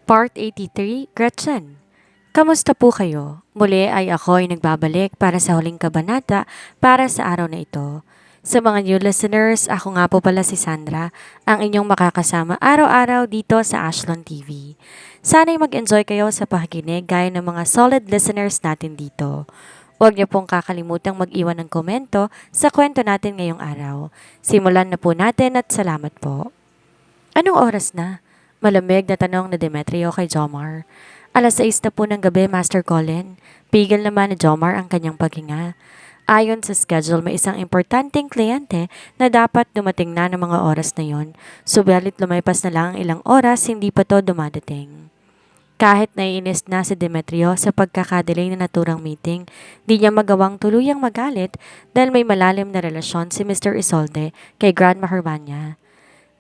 Part 83, Gretchen. Kamusta po kayo? Muli ay ako ay nagbabalik para sa huling kabanata para sa araw na ito. Sa mga new listeners, ako nga po pala si Sandra, ang inyong makakasama araw-araw dito sa Ashlon TV. Sana'y mag-enjoy kayo sa pakikinig gaya ng mga solid listeners natin dito. Huwag niyo pong kakalimutang mag-iwan ng komento sa kwento natin ngayong araw. Simulan na po natin at salamat po. Anong oras na? Malamig na tanong na Demetrio kay Jomar. 6:00 na po ng gabi, Master Colin. Pigil naman ni Jomar ang kanyang paghinga. Ayon sa schedule, may isang importanteng kliyente na dapat dumating na ng mga oras na yon. Subalit lumipas na lang ang ilang oras, hindi pa to dumadating. Kahit naiinis na si Demetrio sa pagkakadelay na naturang meeting, di niya magawang tuluyang magalit dahil may malalim na relasyon si Mr. Isolde kay Grandma Hermania.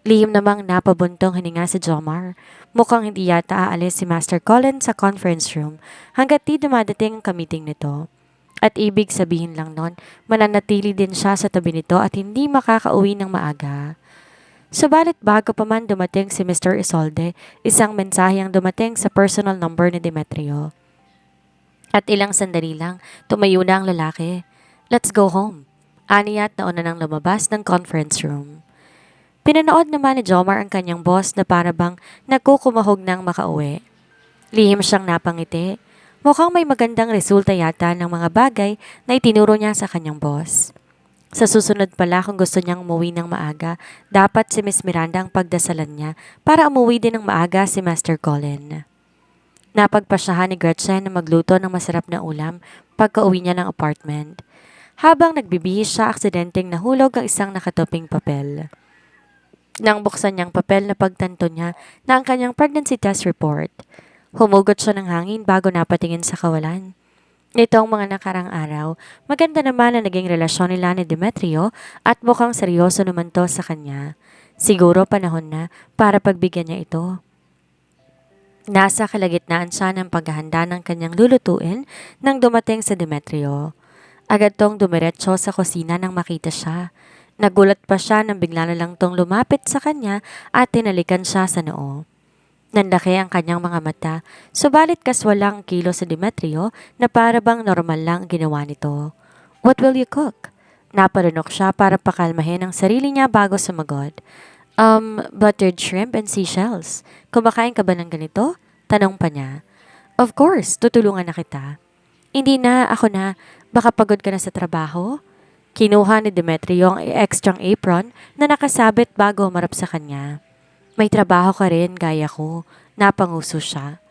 Lihim namang napabuntong hininga si Jomar. Mukhang hindi yata aalis si Master Colin sa conference room hanggat di dumadating ang kamiting nito. At ibig sabihin lang nun, mananatili din siya sa tabi nito at hindi makakauwi ng maaga. Subalit bago pa man dumating si Mr. Isolde, isang mensahe ang dumating sa personal number ni Demetrio. At ilang sandali lang, tumayo na ang lalaki. "Let's go home." Aniya at nauna nang lumabas ng conference room. Pinanood naman ni Jomar ang kanyang boss na parabang nagkukumahog ng makauwi. Lihim siyang napangiti. Mukhang may magandang resulta yata ng mga bagay na itinuro niya sa kanyang boss. Sa susunod pala kung gusto niyang umuwi ng maaga, dapat si Miss Miranda ang pagdasalan niya para umuwi din ng maaga si Master Colin. Napagpasyahan ni Gretchen na magluto ng masarap na ulam pagka-uwi niya ng apartment. Habang nagbibihis siya, aksidenteng nahulog ang isang nakatuping papel. Nang buksan niyang papel na pagtanto niya na ang kanyang pregnancy test report. Humugot siya ng hangin bago napatingin sa kawalan. Nitong mga nakarang araw, maganda naman na naging relasyon nila ni Demetrio at mukhang seryoso naman to sa kanya. Siguro panahon na para pagbigyan niya ito. Nasa kalagitnaan siya ng paghahanda ng kanyang lulutuin nang dumating sa Demetrio. Agad tong dumiretso sa kusina nang makita siya. Nagulat pa siya nang bigla na lang tong lumapit sa kanya at tinalikan siya sa noo. Nandaki ang kanyang mga mata, subalit kaswalang kilo sa Demetrio na para bang normal lang ang ginawa nito. "What will you cook?" Naparunok siya para pakalmahin ang sarili niya bago sumagot. Buttered shrimp and seashells. Kumakain ka ba ng ganito?" Tanong pa niya. "Of course, tutulungan na kita." "Hindi na, ako na. Baka pagod ka na sa trabaho?" Kinuha ni Demetrio ang extrang apron na nakasabit bago humarap sa kanya. "May trabaho ka rin, gaya ko." Napanguso siya.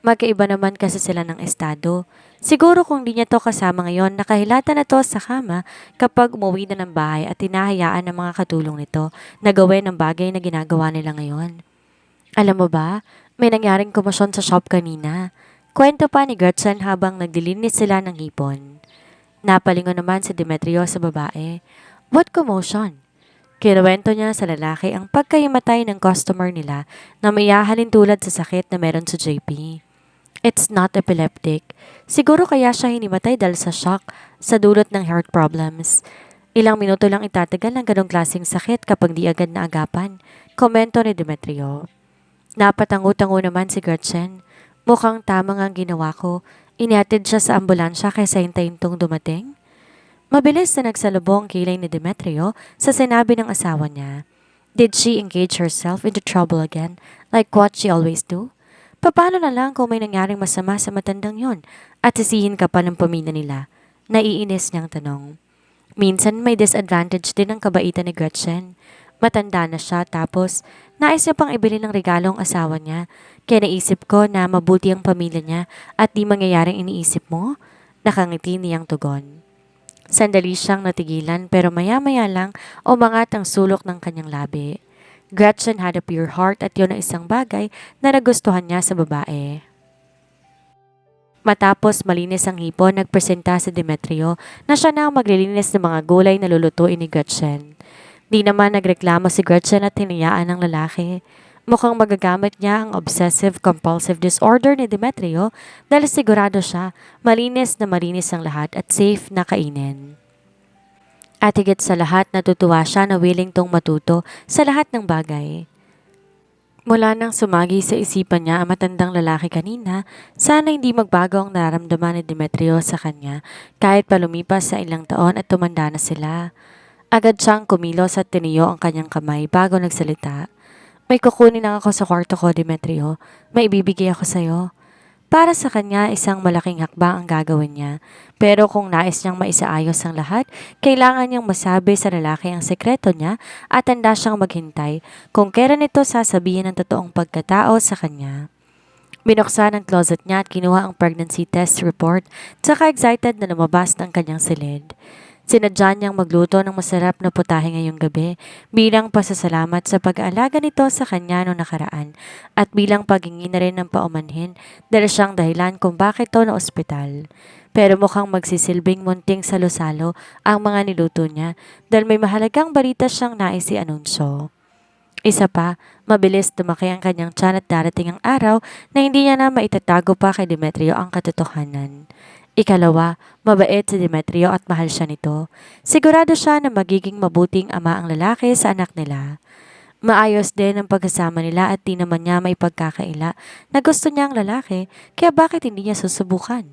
Magkaiba naman kasi sila ng estado. Siguro kung di niya to kasama ngayon, nakahilata na to sa kama kapag umuwi na ng bahay at tinahayaan ng mga katulong nito na gawin ang bagay na ginagawa nila ngayon. "Alam mo ba, may nangyaring komosyon sa shop kanina." Kwento pa ni Gretchen habang nagdilinis sila ng hipon. Napalingon naman si Demetrio sa babae. "What commotion?" Kinuwento niya sa lalaki ang pagkahimatay ng customer nila na may hahalin tulad sa sakit na meron sa JP. "It's not epileptic. Siguro kaya siya hinimatay dahil sa shock sa dulot ng heart problems. Ilang minuto lang itatagal ng ganong klaseng sakit kapag di agad naagapan." Komento ni Demetrio. Napatango-tango naman si Gretchen. Mukhang tama nga ang ginawa ko. Inihatid siya sa ambulansya kaysa hintayin tong dumating. Mabilis na nagsalubong ang kilay ni Demetrio sa sinabi ng asawa niya. Did she engage herself into trouble again like what she always do? Paano na lang kung may nangyaring masama sa matandang yon at sisihin ka pa ng pamilya nila? Naiinis niyang tanong. Minsan may disadvantage din ang kabaitan ni Gretchen. Matanda na siya tapos nais niya pang ibili ng regalo ang asawa niya. Kaya naisip ko na mabuti ang pamilya niya at di mangyayaring iniisip mo. Nakangiti niyang tugon. Sandali siyang natigilan pero maya-maya lang umangat ang sulok ng kanyang labi. Gretchen had a pure heart at yun ang isang bagay na nagustuhan niya sa babae. Matapos malinis ang hipon, nagpresenta si Demetrio na siya na ang maglilinis ng mga gulay na lulutuin ni Gretchen. Di naman nagreklamo si Gretchen at hinayaan ng lalaki. Mukhang magagamit niya ang obsessive-compulsive disorder ni Demetrio dahil sigurado siya malinis na malinis ang lahat at safe na kainin. At higit sa lahat natutuwa siya na willing tong matuto sa lahat ng bagay. Mula nang sumagi sa isipan niya ang matandang lalaki kanina, sana hindi magbago ang nararamdaman ni Demetrio sa kanya kahit pa lumipas sa ilang taon at tumanda na sila. Agad siyang kumilos at tiniyo ang kanyang kamay bago nagsalita. May kukunin lang ako sa kwarto ko, Demetrio. May ibibigay ako sa'yo. Para sa kanya, isang malaking hakbang ang gagawin niya. Pero kung nais niyang maisaayos ang lahat, kailangan niyang masabi sa lalaki ang sekreto niya at handa siyang maghintay kung kailan ito sasabihin ang totoong pagkatao sa kanya. Binuksan ang closet niya at kinuha ang pregnancy test report, tsaka excited na lumabas ng kanyang silid. Sinadya niyang magluto ng masarap na putahe ngayong gabi bilang pasasalamat sa pag-aalaga nito sa kanya noong nakaraan at bilang paghingi na rin ng paumanhin dahil siyang dahilan kung bakit ito na ospital. Pero mukhang magsisilbing munting salo-salo ang mga niluto niya dahil may mahalagang balita siyang nais i-anunsyo. Isa pa, mabilis lumaki ang kanyang tiyan at darating ang araw na hindi niya na maitatago pa kay Demetrio ang katotohanan. Ikalawa, mabait si Demetrio at mahal siya nito. Sigurado siya na magiging mabuting ama ang lalaki sa anak nila. Maayos din ang pagkasama nila at di naman niya may pagkakaila na gusto niya ang lalaki, kaya bakit hindi niya susubukan?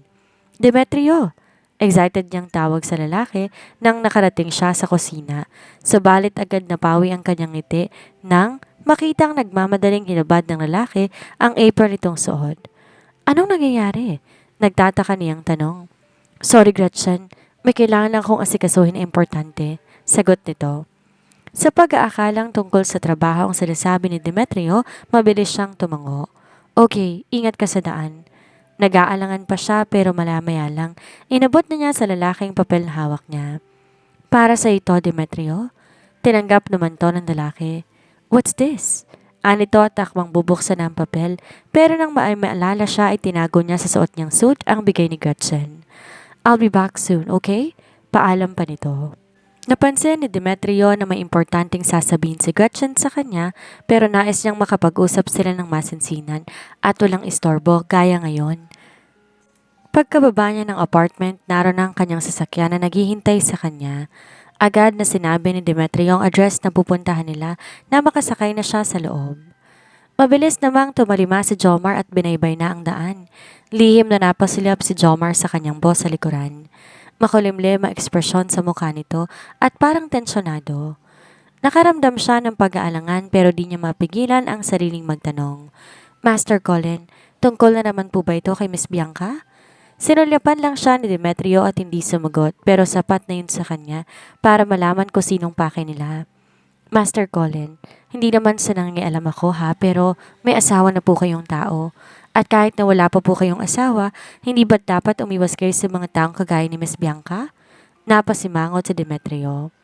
Demetrio! Excited niyang tawag sa lalaki nang nakarating siya sa kusina. Subalit agad napawi ang kanyang ngiti nang makitang nagmamadaling hinubad ng lalaki ang apron nitong suot. Anong nangyayari? Nagtataka niyang tanong. Sorry Gretchen, may kailangan lang akong asikasuhin na importante. Sagot nito. Sa pag-aakalang tungkol sa trabaho ang sinasabi ni Demetrio, mabilis siyang tumango. Okay, ingat ka sa daan. Nag-aalangan pa siya pero malamaya lang, inabot na niya sa lalaking papel na hawak niya. Para sa ito, Demetrio? Tinanggap naman to ng lalaki. What's this? Anito at takbang bubuksan ang papel, pero nang maalala siya ay tinago niya sa suot niyang suit ang bigay ni Gretchen. I'll be back soon, okay? Paalam pa nito. Napansin ni Demetrio na may importanteng sasabihin si Gretchen sa kanya pero nais niyang makapag-usap sila ng masinsinan at walang istorbo gaya ngayon. Pagkababa niya ng apartment, naroon ang kanyang sasakyan na naghihintay sa kanya. Agad na sinabi ni Demetrio ang address na pupuntahan nila na makasakay na siya sa loob. Mabilis namang tumalima si Jomar at binaybay na ang daan. Lihim na napasilap si Jomar sa kanyang boss sa likuran. Makulimlim ang ekspresyon sa mukha nito at parang tensyonado. Nakaramdam siya ng pag-aalangan pero di niya mapigilan ang sariling magtanong. Master Colin, tungkol na naman po ba ito kay Miss Bianca? Sinulyapan lang siya ni Demetrio at hindi sumagot pero sapat na yun sa kanya para malaman ko sinong pake nila. Master Colin, hindi naman sa nangialam ako ha pero may asawa na po kayong tao. At kahit na wala pa po kayong asawa, hindi ba't dapat umiwas kayo sa mga taong kagaya ni Miss Bianca? Napasimangot si Demetrio.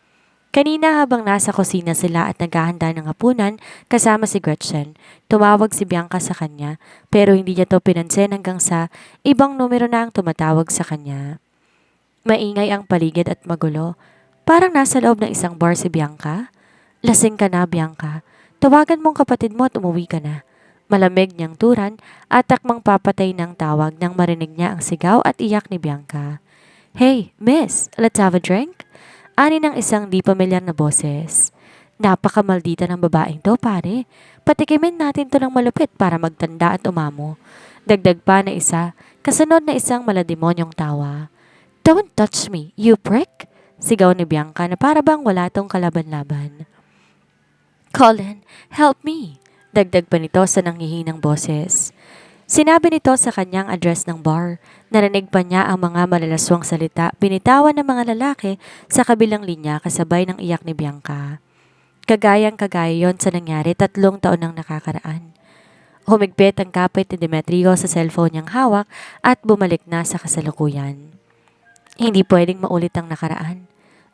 Kanina habang nasa kusina sila at naghahanda ng hapunan kasama si Gretchen, tumawag si Bianca sa kanya pero hindi niya to pinansin hanggang sa ibang numero na ang tumatawag sa kanya. Maingay ang paligid at magulo. Parang nasa loob ng isang bar si Bianca. Lasing ka na, Bianca. Tawagan mong kapatid mo at umuwi ka na. Malamig niyang turan at takmang papatay ng tawag nang marinig niya ang sigaw at iyak ni Bianca. Hey, miss, let's have a drink? Ani ng isang di pamilyar na boses. Napakamaldita ng babaeng to, pare. Patikimin natin to ng malupit para magtanda at umamo. Dagdag pa na isa, kasunod na isang malademonyong tawa. Don't touch me, you prick! Sigaw ni Bianca na para bang wala tong kalaban-laban. Colin, help me! Dagdag pa nito sa nanghihinang boses. Sinabi nito sa kanyang address ng bar. Narinig pa niya ang mga malalaswang salita binitawan ng mga lalaki sa kabilang linya kasabay ng iyak ni Bianca. Kagayang-kagaya yon sa nangyari 3 taon nang nakakaraan. Humigpit ang kapit ni Demetrio sa cellphone niyang hawak at bumalik na sa kasalukuyan. Hindi pwedeng maulit ang nakaraan.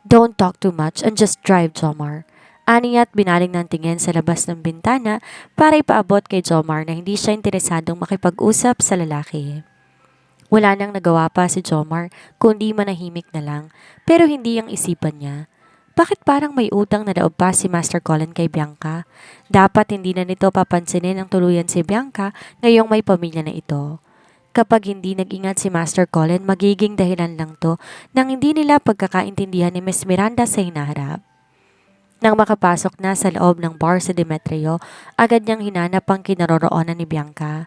Don't talk too much and just drive, Jomar. Aniya't binaling ng tingin sa labas ng bintana para ipaabot kay Jomar na hindi siya interesadong makipag-usap sa lalaki. Wala nang nagawa pa si Jomar kundi manahimik na lang pero hindi ang isipan niya. Bakit parang may utang na daob pa si Master Colin kay Bianca? Dapat hindi na nito papansinin ang tuluyan si Bianca ngayong may pamilya na ito. Kapag hindi nag-ingat si Master Colin, magiging dahilan lang to nang hindi nila pagkakaintindihan ni Miss Miranda sa hinaharap. Nang makapasok na sa loob ng bar si Demetrio, agad niyang hinanap ang kinaroroonan ni Bianca.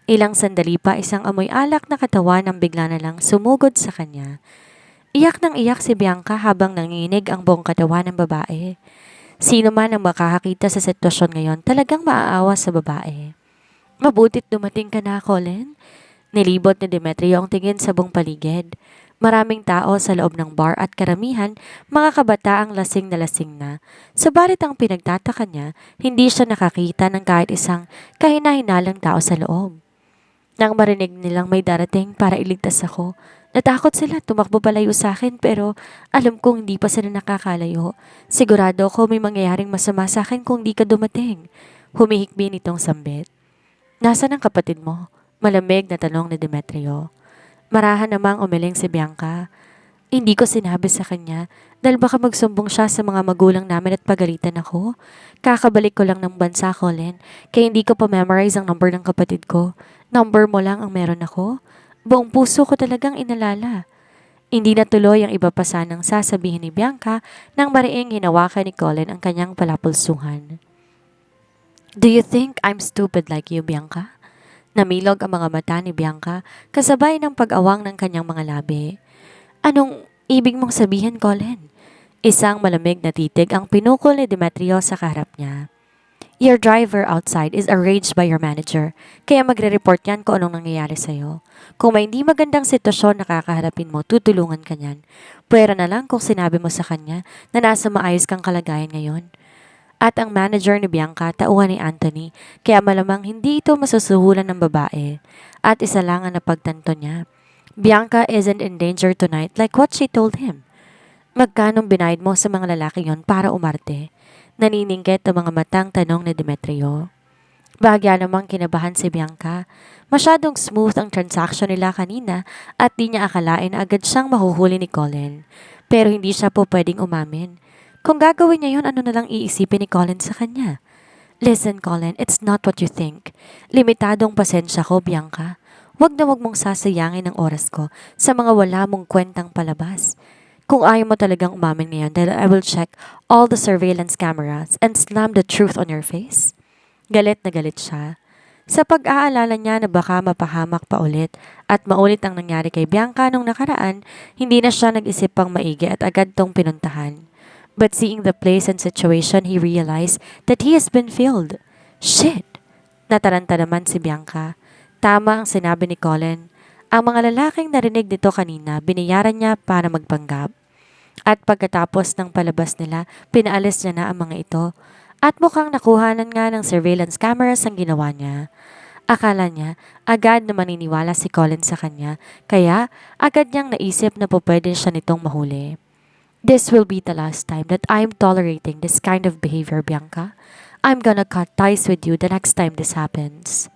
Ilang sandali pa isang amoy alak na katawan ang bigla na lang sumugod sa kanya. Iyak ng iyak si Bianca habang nanginginig ang buong katawan ng babae. Sino man ang makakakita sa sitwasyon ngayon talagang maaawa sa babae. Mabutit dumating ka na, Colin. Nilibot ni Demetrio ang tingin sa buong paligid. Maraming tao sa loob ng bar at karamihan mga kabataang lasing na. Subalit ang pinagtataka niya, hindi siya nakakita ng kahit isang kahina-hinalang tao sa loob. Nang marinig nilang may darating para iligtas ako, natakot sila, tumakbo palayo sa akin pero alam kong hindi pa sila nakakalayo. Sigurado ko may mangyayaring masama sa akin kung di ka dumating. Humihikbi nitong sambit. Nasaan ang kapatid mo? Malamig na tanong ni Demetrio. Marahan namang umiling si Bianca. Hindi ko sinabi sa kanya dahil baka magsumbong siya sa mga magulang namin at pagalitan ako. Kakabalik ko lang ng bansa, Colin, kaya hindi ko pa memorize ang number ng kapatid ko. Number mo lang ang meron ako. Buong puso ko talagang inalala. Hindi natuloy ang iba pa sanang sasabihin ni Bianca nang mariing hinawakan ni Colin ang kanyang palapulsuhan. Do you think I'm stupid like you, Bianca? Namilog ang mga mata ni Bianca kasabay ng pag-awang ng kanyang mga labi. Anong ibig mong sabihin, Colin? Isang malamig na titig ang pinukol ni Demetrio sa kaharap niya. Your driver outside is arranged by your manager, kaya magre-report yan kung anong nangyayari sa'yo. Kung may hindi magandang sitwasyon na kakaharapin mo, tutulungan ka niyan. Pwera na lang kung sinabi mo sa kanya na nasa maayos kang kalagayan ngayon. At ang manager ni Bianca tauhan ni Anthony, kaya malamang hindi ito masusuhulan ng babae. At isa lang ang napagtanto niya. Bianca isn't in danger tonight like what she told him. Magkanong binayad mo sa mga lalaki yon para umarte? Naniningkit ang mga matang tanong ni Demetrio. Bahagya namang kinabahan si Bianca. Masyadong smooth ang transaction nila kanina at di niya akalain na agad siyang mahuhuli ni Colin. Pero hindi siya po pwedeng umamin. Kung gagawin niya yon, ano na lang iisipin ni Colin sa kanya? Listen, Colin, it's not what you think. Limitadong pasensya ko, Bianca. Huwag na huwag mong sasayangin ang oras ko sa mga wala mong kwentang palabas. Kung ayaw mo talagang umamin ngayon dahil I will check all the surveillance cameras and slam the truth on your face. Galit na galit siya. Sa pag-aalala niya na baka mapahamak pa ulit at maulit ang nangyari kay Bianca nung nakaraan, hindi na siya nag-isip pang maigi at agad tong pinuntahan. But seeing the place and situation, he realized that he has been failed. Shit! Nataranta naman si Bianca. Tama ang sinabi ni Colin. Ang mga lalaking narinig nito kanina, binayaran niya para magpanggap. At pagkatapos ng palabas nila, pinaalis niya na ang mga ito. At mukhang nakuhanan nga ng surveillance cameras ang ginawa niya. Akala niya, agad na maniniwala si Colin sa kanya, kaya agad niyang naisip na pupwede siya nitong mahuli. This will be the last time that I'm tolerating this kind of behavior, Bianca. I'm gonna cut ties with you the next time this happens.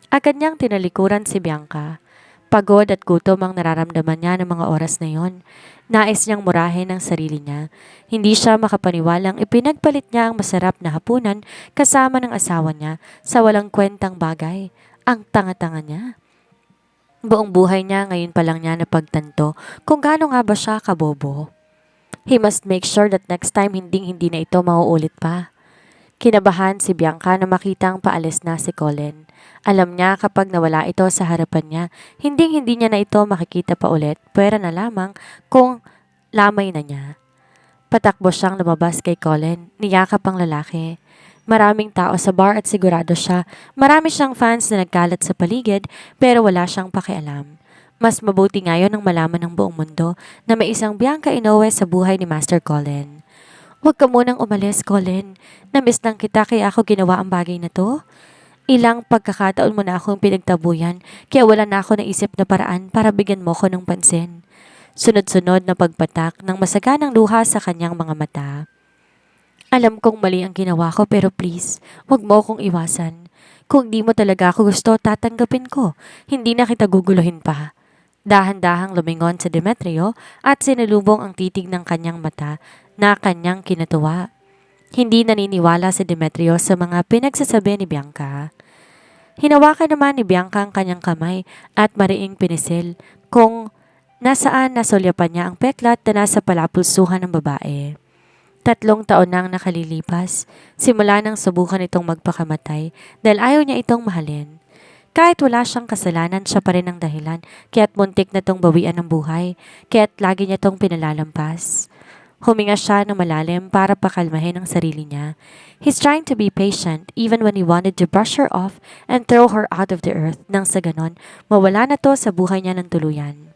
Agad niyang tinalikuran si Bianca. Pagod at gutom ang nararamdaman niya ng mga oras na yon. Nais niyang murahin ang sarili niya. Hindi siya makapaniwalang ipinagpalit niya ang masarap na hapunan kasama ng asawa niya sa walang kwentang bagay. Ang tanga-tanga niya. Buong buhay niya ngayon pa lang niya napagtanto kung gaano nga ba siya kabobo. He must make sure that next time hindi na ito mauulit pa. Kinabahan si Bianca na makitang paalis na si Colin. Alam niya kapag nawala ito sa harapan niya, hindi niya na ito makikita pa ulit, pwera na lamang kung lamay na niya. Patakbo siyang lumabas kay Colin, niyakap ang lalaki. Maraming tao sa bar at sigurado siya, marami siyang fans na nagkalat sa paligid pero wala siyang pakialam. Mas mabuti ngayon ang malaman ng buong mundo na may isang Bianca Inoue sa buhay ni Master Colin. Huwag ka munang umalis, Colin. Namiss lang kita kaya ako ginawa ang bagay na to. Ilang pagkakataon mo na akong pinagtabuyan kaya wala na ako naisip na paraan para bigyan mo ko ng pansin. Sunod-sunod na pagpatak ng masaganang luha sa kanyang mga mata. Alam kong mali ang ginawa ko pero please, huwag mo akong iwasan. Kung di mo talaga ako gusto, tatanggapin ko. Hindi na kita guguluhin pa. Dahan-dahang lumingon sa Demetrio at sinalubong ang titig ng kanyang mata na kanyang kinatuwa. Hindi naniniwala si Demetrio sa mga pinagsasabi ni Bianca. Hinawakan naman ni Bianca ang kanyang kamay at mariing pinisil kung nasaan nasulyapan niya ang peklat na nasa palapulsuhan ng babae. 3 taon nang nakalilipas, simula nang subukan itong magpakamatay dahil ayaw niya itong mahalin. Kahit wala siyang kasalanan, siya pa rin ang dahilan, kaya't muntik na itong bawian ng buhay, kaya't lagi niya itong pinalalampas. Huminga siya ng malalim para pakalmahin ang sarili niya. He's trying to be patient even when he wanted to brush her off and throw her out of the earth nang sa ganon, mawala na to sa buhay niya ng tuluyan.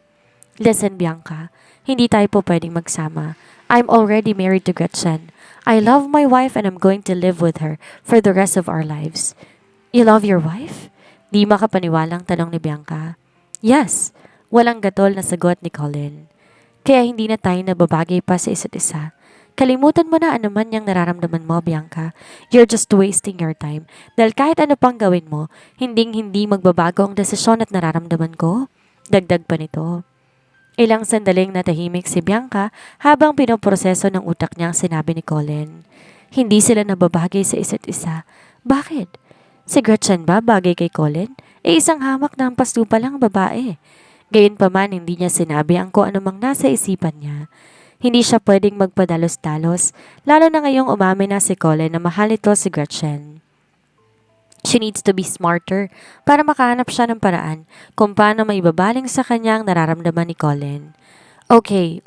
Listen, Bianca, hindi tayo po pwedeng magsama. I'm already married to Gretchen. I love my wife and I'm going to live with her for the rest of our lives. You love your wife? Di makapaniwalang tanong ni Bianca. Yes, walang gatol na sagot ni Colin. Kaya hindi na tayo nababagay pa sa isa't isa. Kalimutan mo na ano man yung nararamdaman mo, Bianca. You're just wasting your time. Dahil kahit ano pang gawin mo, hindi magbabago ang desisyon at nararamdaman ko. Dagdag pa nito. Ilang sandaling natahimik si Bianca habang pinoproseso ng utak niya ang sinabi ni Colin. Hindi sila nababagay sa isa't isa. Bakit? Si Gretchen ba bagay kay Colin? Isang hamak na hampas lupa lang babae. Gayunpaman hindi niya sinabi ang kung anumang nasa isipan niya. Hindi siya pwedeng magpadalos-dalos, lalo na ngayong umamin na si Colin na mahal ito si Gretchen. She needs to be smarter para makahanap siya ng paraan kung paano maibabaling sa kanya ang nararamdaman ni Colin. Okay.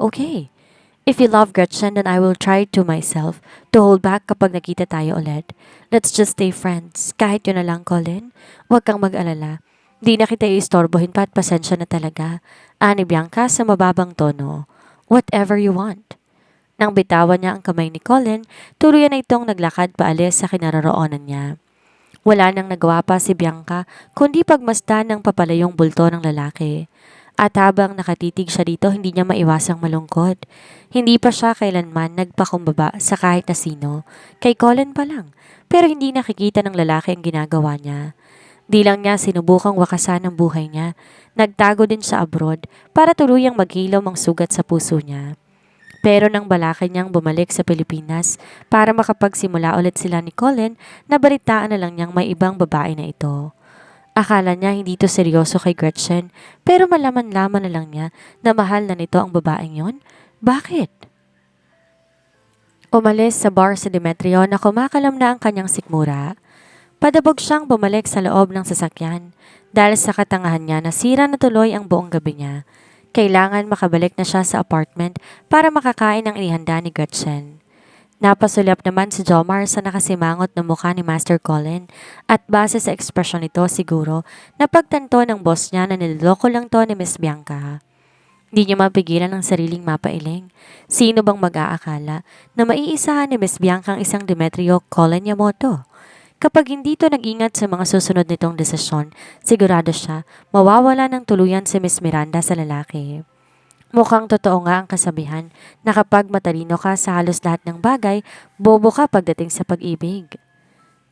If you love Gretchen, then I will try to myself to hold back kapag nakita tayo ulit. Let's just stay friends. Kahit yun na lang, Colin. Huwag kang mag-alala. Di na kita iistorbohin pa at pasensya na talaga. Ani Bianca sa mababang tono. Whatever you want. Nang bitawan niya ang kamay ni Colin, tuluyan na itong naglakad paalis sa kinaroroonan niya. Wala nang nagawa pa si Bianca kundi pagmasdan ng papalayong bulto ng lalaki. At habang nakatitig siya dito, hindi niya maiwasang malungkot. Hindi pa siya kailanman nagpakumbaba sa kahit na sino. Kay Colin pa lang. Pero hindi nakikita ng lalaki ang ginagawa niya. Di lang niya sinubukang wakasan ang buhay niya. Nagtago din siya abroad para tuluyang maghilom ang sugat sa puso niya. Pero nang balakid niyang bumalik sa Pilipinas para makapagsimula ulit sila ni Colin, nabalitaan na lang niyang may ibang babae na ito. Akala niya hindi to seryoso kay Gretchen, pero malaman-laman na lang niya na mahal na nito ang babaeng yon. Bakit? Umalis sa bar si Demetrio na kumakalam na ang kanyang sikmura. Padabog siyang bumalik sa loob ng sasakyan dahil sa katangahan niya nasira na tuloy ang buong gabi niya. Kailangan makabalik na siya sa apartment para makakain ng inihanda ni Gretchen. Napasulyap naman si Jomar sa nakasimangot na mukha ni Master Colin at base sa ekspresyon nito siguro napagtanto ng boss niya na niloloko lang to ni Miss Bianca. Di niya mapigilan ang sariling mapailing. Sino bang mag-aakala na maiisahan ni Miss Bianca ang isang Demetrio Colin Yamamoto? Kapag hindi to nag-ingat sa mga susunod nitong desisyon, sigurado siya mawawala ng tuluyan si Miss Miranda sa lalaki. Mukhang totoo nga ang kasabihan na kapag matalino ka sa halos lahat ng bagay, bobo ka pagdating sa pag-ibig.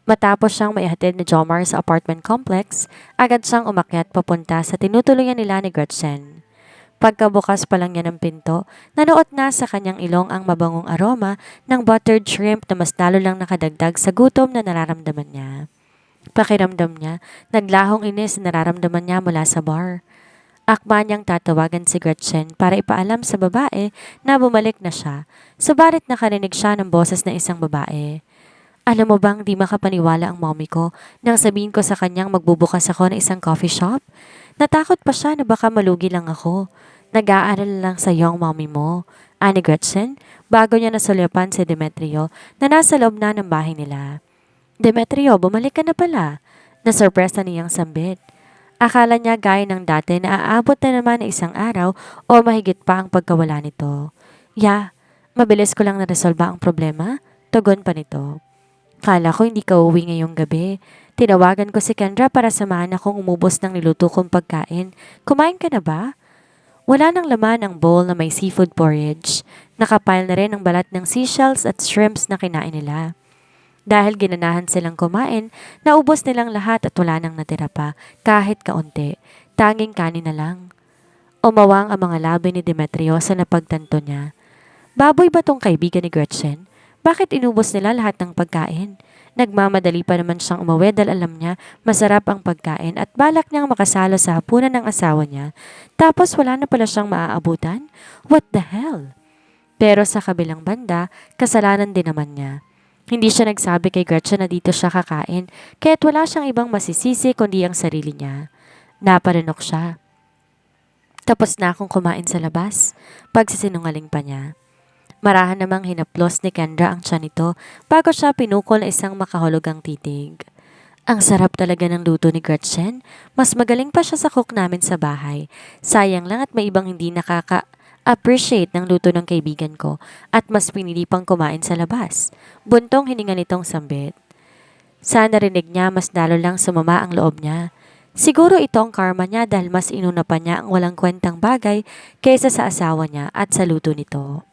Matapos siyang maihatid ni Jomar sa apartment complex, agad siyang umakyat papunta sa tinutuluyan nila ni Gretchen. Pagkabukas pa lang niya ng pinto, nanuot na sa kanyang ilong ang mabangong aroma ng buttered shrimp na mas lalo lang nakadagdag sa gutom na nararamdaman niya. Pakiramdam niya, naglahong inis na nararamdaman niya mula sa bar. Akma niyang tatawagan si Gretchen para ipaalam sa babae na bumalik na siya, subalit nakarinig siya ng boses ng isang babae. Alam mo bang di makapaniwala ang mommy ko nang sabihin ko sa kanyang magbubukas ako ng isang coffee shop? Natakot pa siya na baka malugi lang ako. Nag-aaral lang sa iyo ang mommy mo. Ani Gretchen, bago niya nasulyapan si Demetrio na nasa loob na ng bahay nila. Demetrio, bumalik ka na pala. Nasurpresa niyang sambit. Akala niya gaya ng dati na aabot na naman ng isang araw o mahigit pa ang pagkawala nito. Mabilis ko lang naresolba ang problema. Tugon pa nito. Kala ko hindi ka uwi ngayong gabi. Tinawagan ko si Kendra para samahan akong umubos ng niluto kong pagkain. Kumain ka na ba? Wala nang laman ang bowl na may seafood porridge. Nakapile na rin ang balat ng seashells at shrimps na kinain nila. Dahil ginanahan silang kumain, naubos nilang lahat at wala nang natira pa, kahit kaunti. Tanging kanin na lang. Umawang ang mga labi ni Demetrio sa napagtanto niya. Baboy ba tong kaibigan ni Gretchen? Bakit inubos nila lahat ng pagkain? Nagmamadali pa naman siyang umuwi dahil alam niya masarap ang pagkain at balak niyang makasalo sa hapunan ng asawa niya. Tapos wala na pala siyang maaabutan? What the hell? Pero sa kabilang banda, kasalanan din naman niya. Hindi siya nagsabi kay Gretchen na dito siya kakain, kaya't wala siyang ibang masisisi kundi ang sarili niya. Napalinok siya. Tapos na akong kumain sa labas. Pagsisinungaling pa niya. Marahan namang hinaplos ni Kendra ang tiyan nito bago siya pinukol na isang makahulugang titig. Ang sarap talaga ng luto ni Gretchen. Mas magaling pa siya sa cook namin sa bahay. Sayang lang at may ibang hindi nakaka-appreciate ng luto ng kaibigan ko at mas pinili pang kumain sa labas. Buntong hininga nitong sambit. Sa narinig niya, mas lalo lang sumama ang loob niya. Siguro ito ang karma niya dahil mas inuna pa niya ang walang kwentang bagay kaysa sa asawa niya at sa luto nito.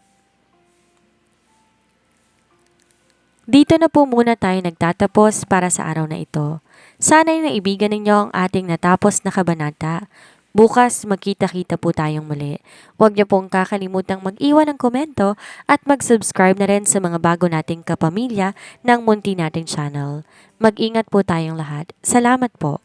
Dito na po muna tayo nagtatapos para sa araw na ito. Sana'y naibigan ninyo ang ating natapos na kabanata. Bukas magkita-kita po tayong muli. Huwag niyo pong kakalimutang mag-iwan ng komento at mag-subscribe na rin sa mga bago nating kapamilya ng munti nating channel. Mag-ingat po tayong lahat. Salamat po.